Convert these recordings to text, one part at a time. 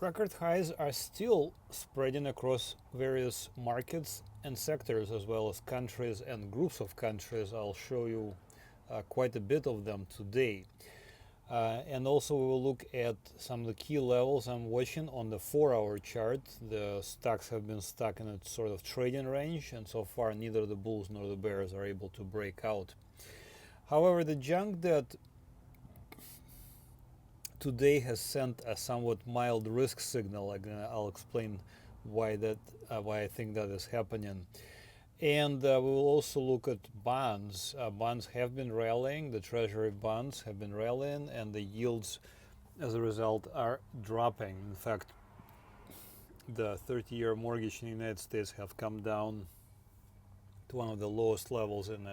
Record highs are still spreading across various markets and sectors, as well as countries and groups of countries. I'll show you quite a bit of them today. And also we will look at some of the key levels I'm watching on the 4-hour chart. The stocks have been stuck in a sort of trading range, and so far neither the bulls nor the bears are able to break out. However, the junk that today has sent a somewhat mild risk signal. I'll explain why I think that is happening. And we will also look at bonds. Bonds have been rallying. The treasury bonds have been rallying, and the yields as a result are dropping. In fact, the 30-year mortgage in the United States have come down to one of the lowest levels in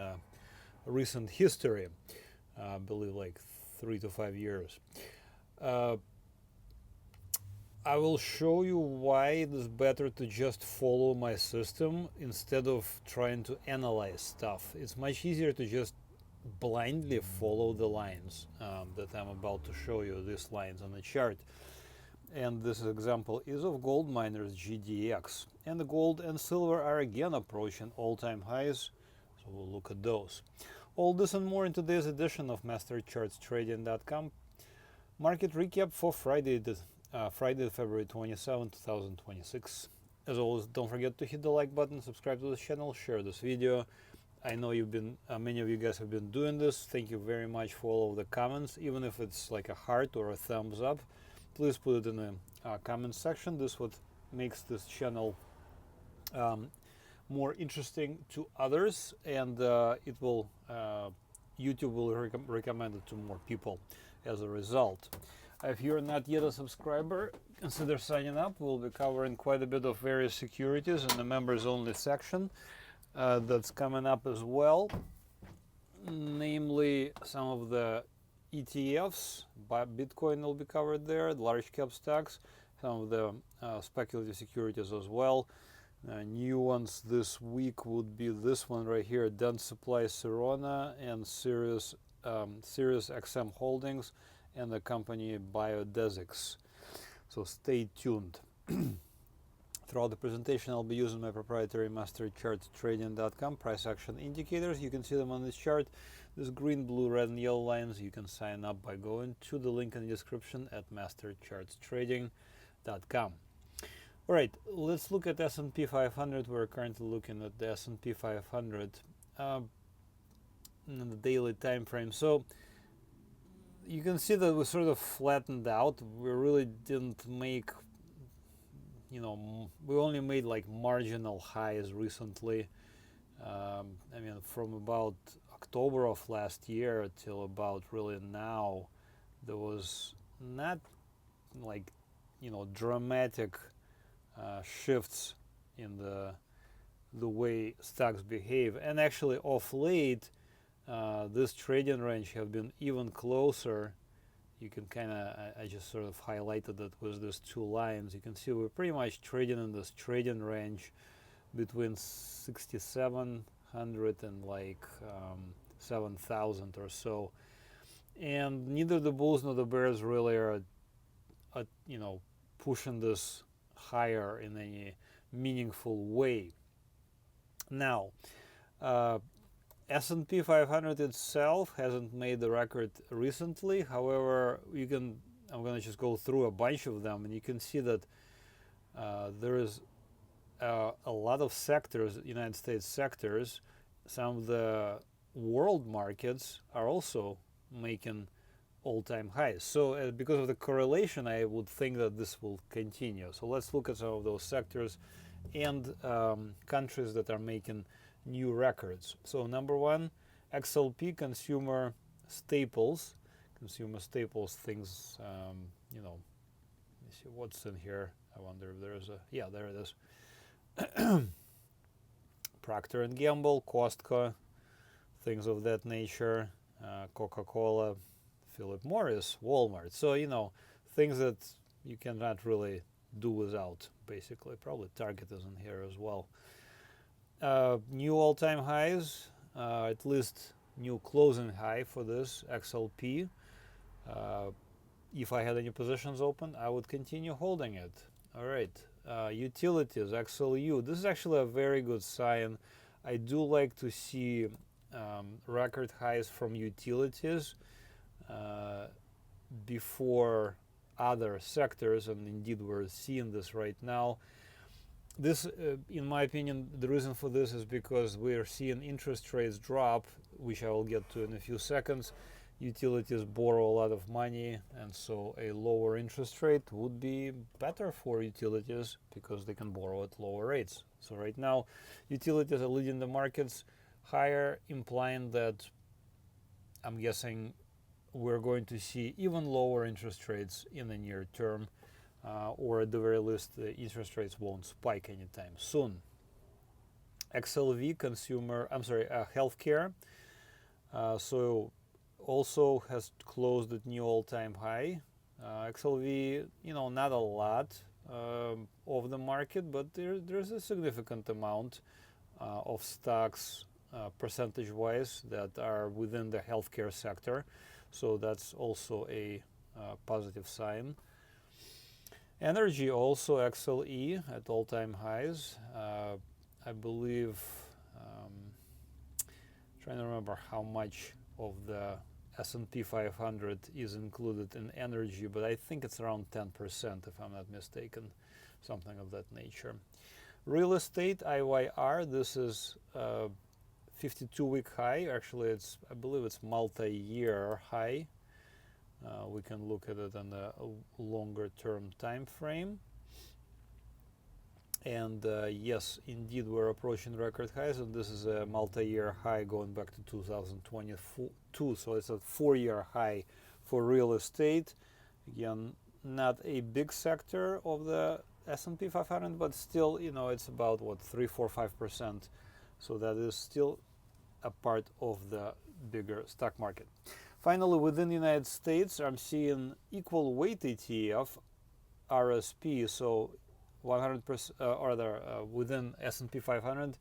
recent history. I believe like 3 to 5 years. I will show you why it is better to just follow my system instead of trying to analyze stuff. It's much easier to just blindly follow the lines that I'm about to show you, these lines on the chart. And this example is of gold miners GDX. And the gold and silver are again approaching all-time highs, so we'll look at those. All this and more in today's edition of MasterChartsTrading.com. Market recap for Friday, February 27, 2026. As always, don't forget to hit the like button, subscribe to this channel, share this video. I know many of you guys have been doing this. Thank you very much for all of the comments. Even if it's like a heart or a thumbs up, please put it in the comment section. This what makes this channel more interesting to others, and YouTube will recommend it to more people as a result. If you're not yet a subscriber, consider signing up. We'll be covering quite a bit of various securities in the members only section that's coming up as well, namely some of the ETFs. Bitcoin will be covered there, large cap stocks, some of the speculative securities as well. New ones this week would be this one right here, Dentsply, Sirona, and SiriusXM Holdings, and the company Biodesix. So stay tuned. Throughout the presentation, I'll be using my proprietary MasterChartsTrading.com price action indicators. You can see them on this chart. This green, blue, red, and yellow lines. You can sign up by going to the link in the description at MasterChartsTrading.com. All right, let's look at S&P 500. We're currently looking at the S&P 500 in the daily time frame. So you can see that we sort of flattened out. We really didn't make, we only made like marginal highs recently. From about October of last year till about really now, there was not like, dramatic shifts in the way stocks behave. And actually off late, this trading range have been even closer. You can I just sort of highlighted that with these two lines. You can see we're pretty much trading in this trading range between 6,700 and like 7,000 or so. And neither the bulls nor the bears really are pushing this higher in any meaningful way. Now, S&P 500 itself hasn't made the record recently. However, I'm going to just go through a bunch of them, and you can see that there is a lot of sectors, United States sectors. Some of the world markets are also making all-time highs. So because of the correlation, I would think that this will continue. So let's look at some of those sectors and countries that are making new records. So number one, XLP, consumer staples. Consumer staples things, let me see what's in here. I wonder if there's there it is. Procter & Gamble, Costco, things of that nature, Coca-Cola, Philip Morris, Walmart. So, things that you cannot really do without, basically. Probably Target is in here as well. New all-time highs, at least new closing high for this XLP. if I had any positions open, I would continue holding it. All right, utilities, XLU. This is actually a very good sign. I do like to see record highs from utilities before other sectors, and indeed we're seeing this right now. This, in my opinion, the reason for this is because we're seeing interest rates drop, which I will get to in a few seconds. Utilities borrow a lot of money, and so a lower interest rate would be better for utilities because they can borrow at lower rates. So right now, utilities are leading the markets higher, implying that I'm guessing we're going to see even lower interest rates in the near term, or at the very least, the interest rates won't spike anytime soon. XLV, healthcare. So also has closed at new all-time high. XLV, not a lot of the market, but there's a significant amount of stocks percentage-wise that are within the healthcare sector. So that's also a positive sign. Energy also, XLE at all-time highs. I believe, trying to remember how much of the S&P 500 is included in energy, but I think it's around 10% if I'm not mistaken, something of that nature. Real estate, IYR, this is 52-week high. Actually, I believe it's multi-year high. We can look at it on a longer-term time frame. And yes, indeed, we're approaching record highs, and this is a multi-year high going back to 2022. So it's a 4-year high for real estate. Again, not a big sector of the S&P 500, but still, it's about 3, 4, 5%. So that is still a part of the bigger stock market. Finally, within the United States, I'm seeing equal weight ETF, RSP. So 100%, within S&P 500,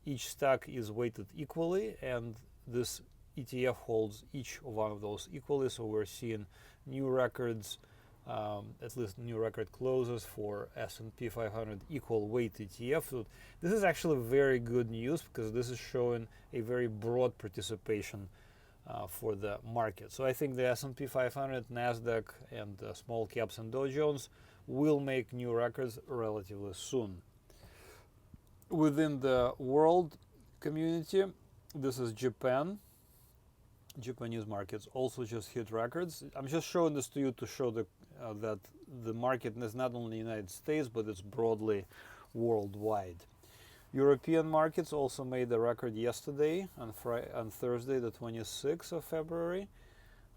each stock is weighted equally, and this ETF holds each one of those equally. So we're seeing new records, at least new record closes for S&P 500 equal weight ETF. So this is actually very good news because this is showing a very broad participation for the market. So I think the S&P 500, NASDAQ, and small caps and Dow Jones will make new records relatively soon. Within the world community, this is Japan. Japanese markets also just hit records. I'm just showing this to you to show that the market is not only United States, but it's broadly worldwide. European markets also made a record yesterday on Thursday, the 26th of February.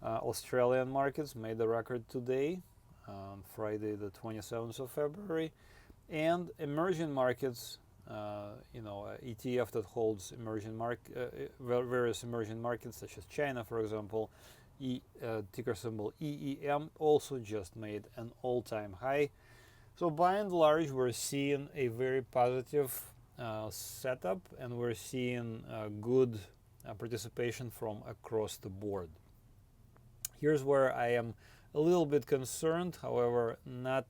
Australian markets made a record today, on Friday, the 27th of February. And emerging markets, ETF that holds various emerging markets, such as China, for example, ticker symbol EEM, also just made an all-time high. So by and large, we're seeing a very positive setup, and we're seeing good participation from across the board. Here's where I am a little bit concerned, however, not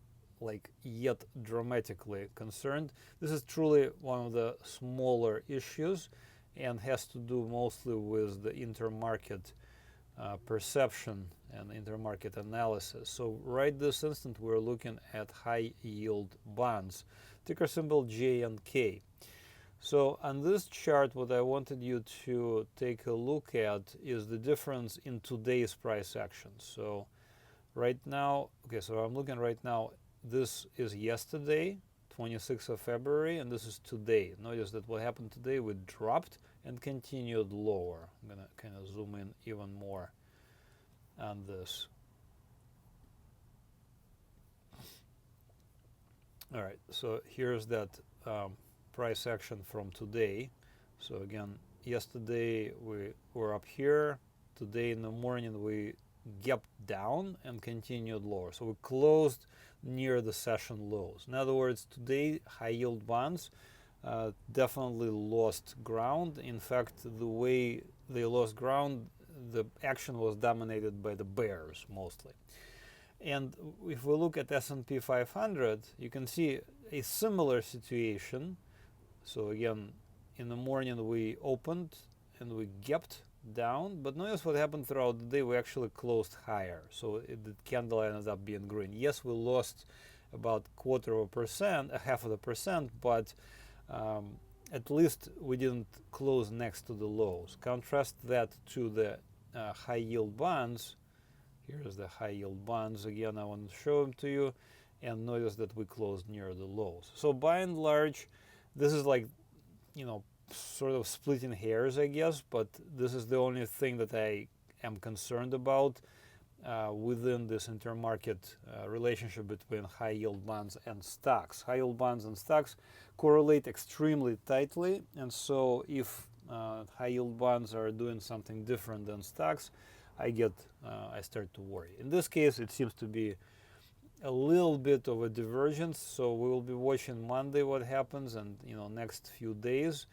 yet dramatically concerned. This is truly one of the smaller issues and has to do mostly with the intermarket perception and intermarket analysis. So right this instant, we're looking at high yield bonds, ticker symbol JNK. So on this chart, what I wanted you to take a look at is the difference in today's price action. So right now, so I'm looking right now, this is yesterday, 26th of February, and this is today. Notice that what happened today, we dropped and continued lower. I'm gonna kind of zoom in even more on this. All right, so here's that price action from today. So again, yesterday we were up here. Today in the morning we gapped down and continued lower. So we closed near the session lows. In other words, today high yield bonds definitely lost ground. In fact, the way they lost ground, the action was dominated by the bears mostly. And if we look at S&P 500, you can see a similar situation. So again, in the morning we opened and we gapped down, but notice what happened throughout the day. We actually closed higher, so the candle ended up being green. Yes, we lost about 1/4%, 1/2%, but at least we didn't close next to the lows. Contrast that to the high yield bonds. Here's the high yield bonds again. I want to show them to you, and notice that we closed near the lows. So by and large, this is like, sort of splitting hairs, I guess, but this is the only thing that I am concerned about within this intermarket relationship between high yield bonds and stocks. High yield bonds and stocks correlate extremely tightly, and so if high yield bonds are doing something different than stocks, I start to worry. In this case, it seems to be a little bit of a divergence, so we will be watching Monday what happens, and next few days.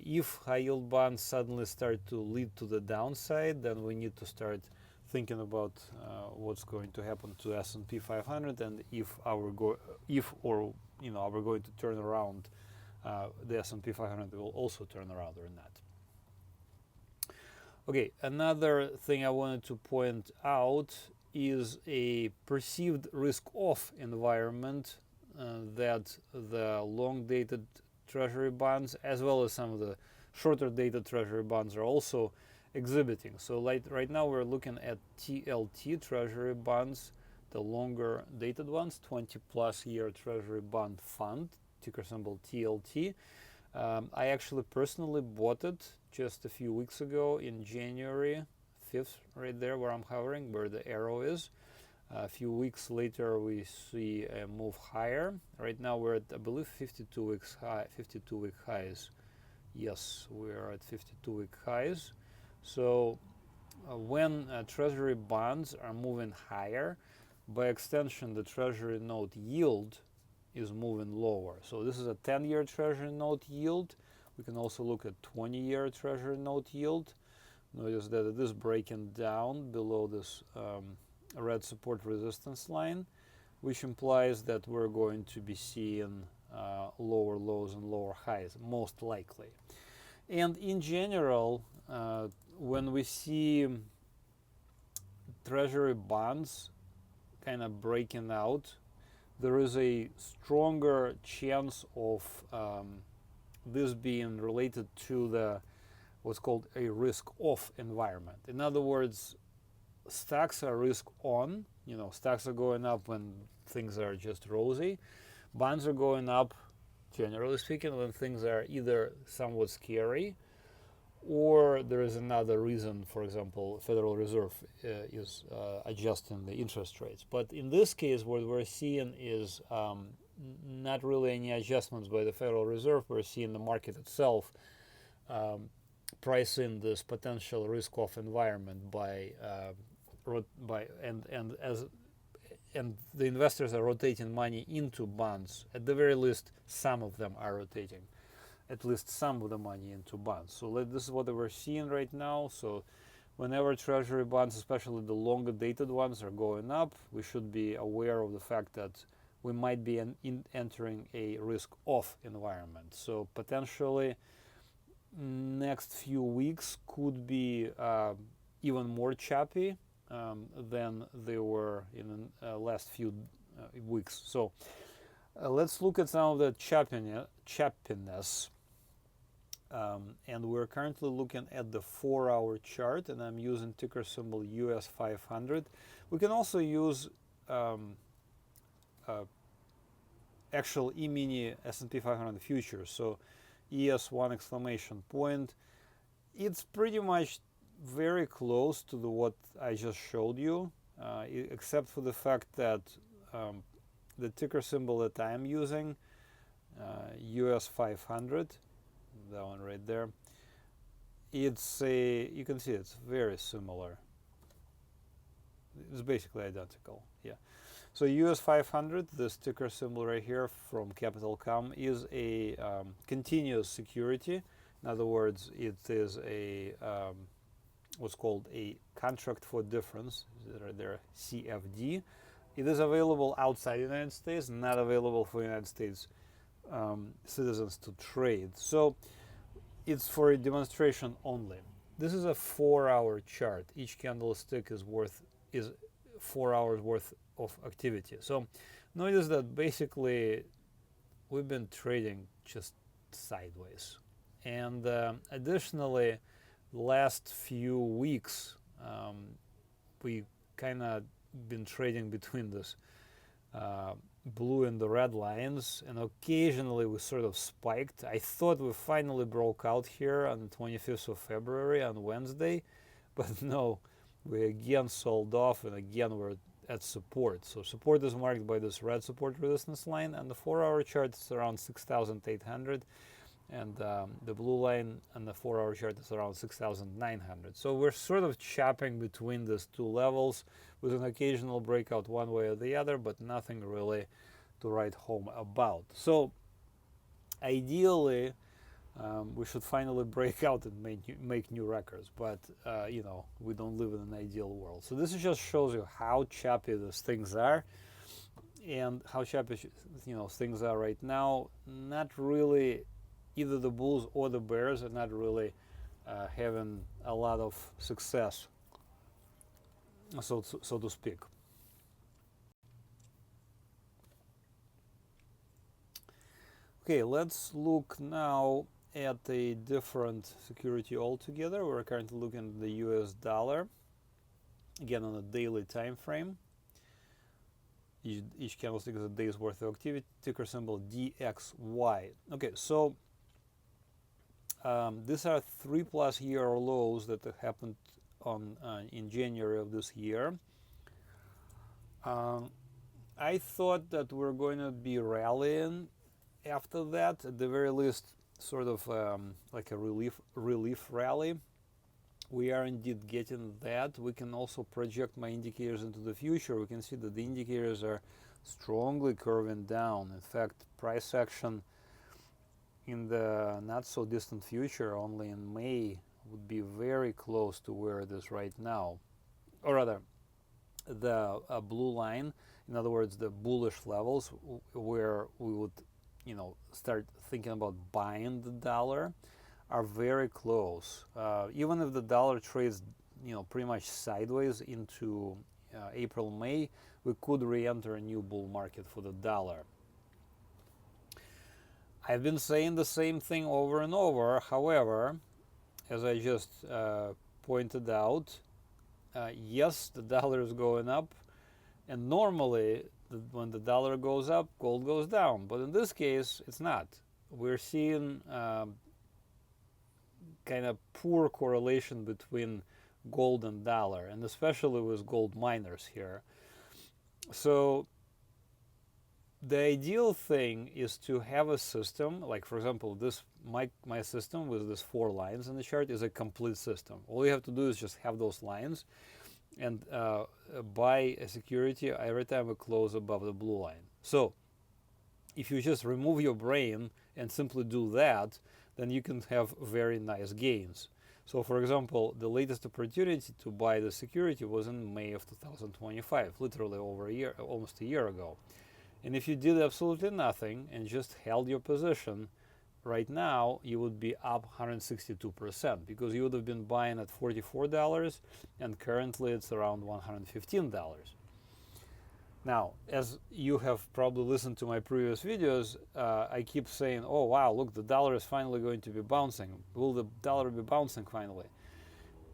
If high yield bonds suddenly start to lead to the downside, then we need to start thinking about what's going to happen to S&P 500, and if we're going to turn around, the S&P 500 will also turn around or not. Okay, another thing I wanted to point out is a perceived risk-off environment that the long-dated treasury bonds, as well as some of the shorter-dated treasury bonds, are also exhibiting. So right now we're looking at TLT treasury bonds, the longer-dated ones, 20-plus year treasury bond fund, ticker symbol TLT. I actually personally bought it just a few weeks ago in January 5th, right there where I'm hovering, where the arrow is. A few weeks later, we see a move higher. Right now, we're at, I believe, 52-week highs. Yes, we are at 52-week highs. So when treasury bonds are moving higher, by extension, the treasury note yield is moving lower. So this is a 10-year treasury note yield. We can also look at 20-year treasury note yield. Notice that it is breaking down below this red support resistance line, which implies that we're going to be seeing lower lows and lower highs, most likely. And in general, when we see treasury bonds kind of breaking out, there is a stronger chance of this being related to the what's called a risk-off environment. In other words, stocks are risk-on. Stocks are going up when things are just rosy. Bonds are going up, generally speaking, when things are either somewhat scary or there is another reason. For example, Federal Reserve is adjusting the interest rates. But in this case, what we're seeing is not really any adjustments by the Federal Reserve. We're seeing the market itself price in this potential risk-off environment and the investors are rotating money into bonds. At the very least, some of them are rotating at least some of the money into bonds. So this is what we're seeing right now. So whenever treasury bonds, especially the longer dated ones, are going up, we should be aware of the fact that we might be entering a risk-off environment. So potentially next few weeks could be even more choppy than they were in the last few weeks. So let's look at some of the choppiness. And we're currently looking at the 4-hour chart, and I'm using ticker symbol US 500. We can also use actual E-mini S&P 500 futures. So ES1 exclamation point. It's pretty much very close to what I just showed you, except for the fact that the ticker symbol that I'm using, US 500, that one right there, you can see it's very similar. It's basically identical, yeah. So US 500, this ticker symbol right here from Capital.com, is a continuous security. In other words, it is a what's called a contract for difference, their CFD. It is available outside the United States, not available for United States citizens to trade. So it's for a demonstration only. This is a 4-hour chart. Each candlestick is 4 hours worth of activity. So notice that basically we've been trading just sideways. And additionally, last few weeks, we kind of been trading between this blue and the red lines, and occasionally we sort of spiked. I thought we finally broke out here on the 25th of February on Wednesday, but no, we again sold off, and again we're at support. So support is marked by this red support resistance line, and the 4-hour chart is around 6,800, and the blue line on the 4-hour chart is around 6,900. So we're sort of chopping between these two levels with an occasional breakout one way or the other, but nothing really to write home about. So ideally, we should finally break out and make new records, but you know, we don't live in an ideal world. So this just shows you how choppy these things are, and how choppy, you know, things are right now. Not really, either the bulls or the bears are not really having a lot of success, so to speak. Okay, let's look now at a different security altogether. We're currently looking at the US dollar, again on a daily time frame. Each candlestick is a day's worth of activity, ticker symbol DXY. Okay, so these are 3+ year lows that happened in January of this year. I thought that we're going to be rallying after that, at the very least, sort of like a relief rally. We are indeed getting that. We can also project my indicators into the future. We can see that the indicators are strongly curving down. In fact, price action in the not so distant future, only in May, would be very close to where it is right now. Or rather, the blue line, in other words, the bullish levels where we would, you know, start thinking about buying the dollar, are very close. Even if the dollar trades, you know, pretty much sideways into April, May, we could re-enter a new bull market for the dollar. I've been saying the same thing over and over. However, as I just pointed out, yes, the dollar is going up, and normally when the dollar goes up, gold goes down. But in this case, it's not. We're seeing kind of poor correlation between gold and dollar, and especially with gold miners here. So the ideal thing is to have a system, like for example, this my system with these 4 lines in the chart is a complete system. All you have to do is just have those lines and buy a security every time we close above the blue line. So if you just remove your brain and simply do that, then you can have very nice gains. So for example, the latest opportunity to buy the security was in May of 2025, literally over a year, almost a year ago. And if you did absolutely nothing and just held your position, right now you would be up 162%, because you would have been buying at $44 and currently it's around $115. Now, as you have probably listened to my previous videos, I keep saying, oh wow, look, the dollar is finally going to be bouncing. Will the dollar be bouncing finally?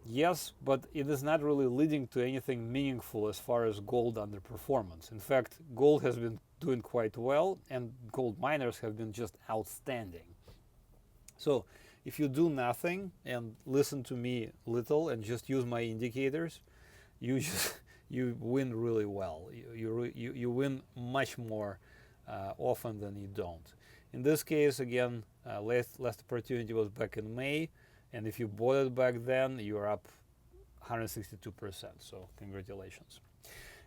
Yes, but it is not really leading to anything meaningful as far as gold underperformance. In fact, gold has been doing quite well, and gold miners have been just outstanding. So if you do nothing and listen to me little and just use my indicators, you win really well. You win much more often than you don't. In this case, again, last opportunity was back in May, and if you bought it back then, you're up 162%. So congratulations.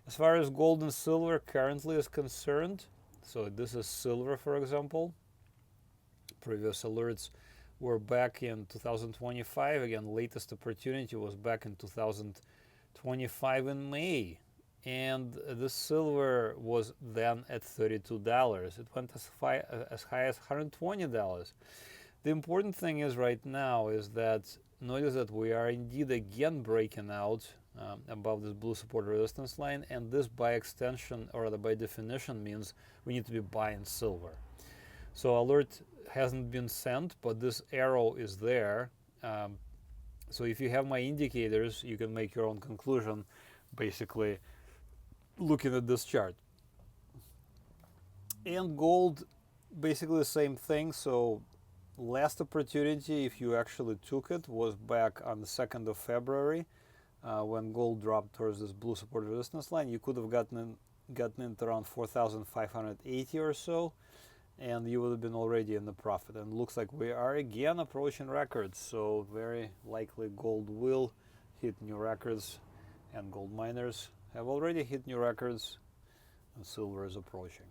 As far as gold and silver currently is concerned, so this is silver, for example. Previous alerts we're back in 2025 again. Latest opportunity was back in 2025 in May, and the silver was then at $32. It went as high as $120. The important thing is right now is that notice that we are indeed again breaking out above this blue support resistance line, and this by extension, or rather by definition, means we need to be buying silver. So alert hasn't been sent, but this arrow is there. So if you have my indicators, you can make your own conclusion basically looking at this chart. And gold, basically the same thing. So last opportunity, if you actually took it, was back on the 2nd of February when gold dropped towards this blue support resistance line. You could have gotten it around 4,580 or so, and you would have been already in the profit. And looks like we are again approaching records, so very likely gold will hit new records, and gold miners have already hit new records, and silver is approaching.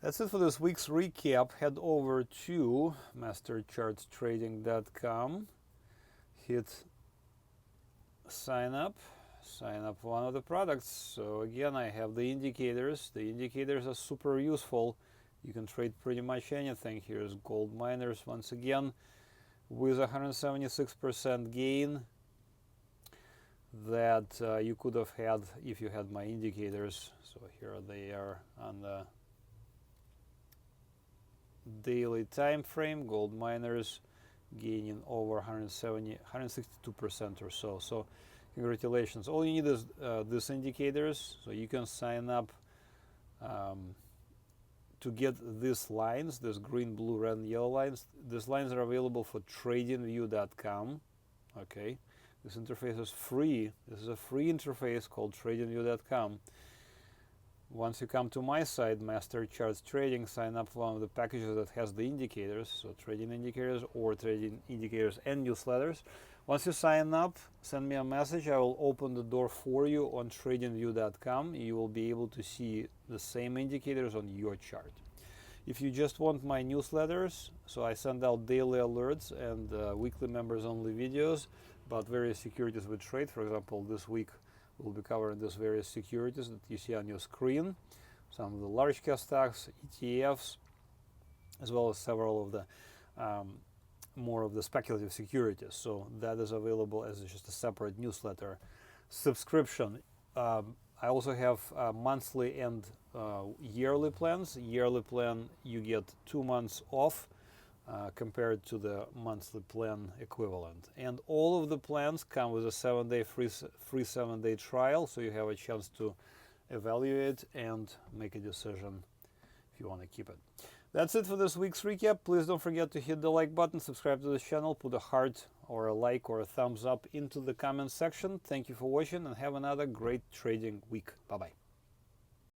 That's it for this week's recap. Head over to MasterChartsTrading.com, hit sign up one of the products. So again, I have the indicators. The indicators are super useful. You can trade pretty much anything. Here's gold miners once again with 176% gain that you could have had if you had my indicators. So here they are on the daily time frame. Gold miners gaining over 162% or so. So congratulations. All you need is these indicators, so you can sign up to get these lines, these green, blue, red, and yellow lines. These lines are available for tradingview.com. Okay, this interface is free. This is a free interface called tradingview.com. Once you come to my site, Master Charts Trading, sign up for one of the packages that has the indicators, so trading indicators or trading indicators and newsletters. Once you sign up, send me a message. I will open the door for you on tradingview.com. You will be able to see the same indicators on your chart. If you just want my newsletters, so I send out daily alerts and weekly members only videos about various securities we trade. For example, this week we'll be covering these various securities that you see on your screen, some of the large cap stocks, ETFs, as well as several of the more of the speculative securities. So that is available as just a separate newsletter subscription. I also have monthly and yearly plans. Yearly plan, you get 2 months off compared to the monthly plan equivalent. And all of the plans come with a 7-day free 7-day trial, so you have a chance to evaluate and make a decision if you want to keep it. That's it for this week's recap. Please don't forget to hit the like button, subscribe to the channel, put a heart or a like or a thumbs up into the comment section. Thank you for watching and have another great trading week. Bye-bye.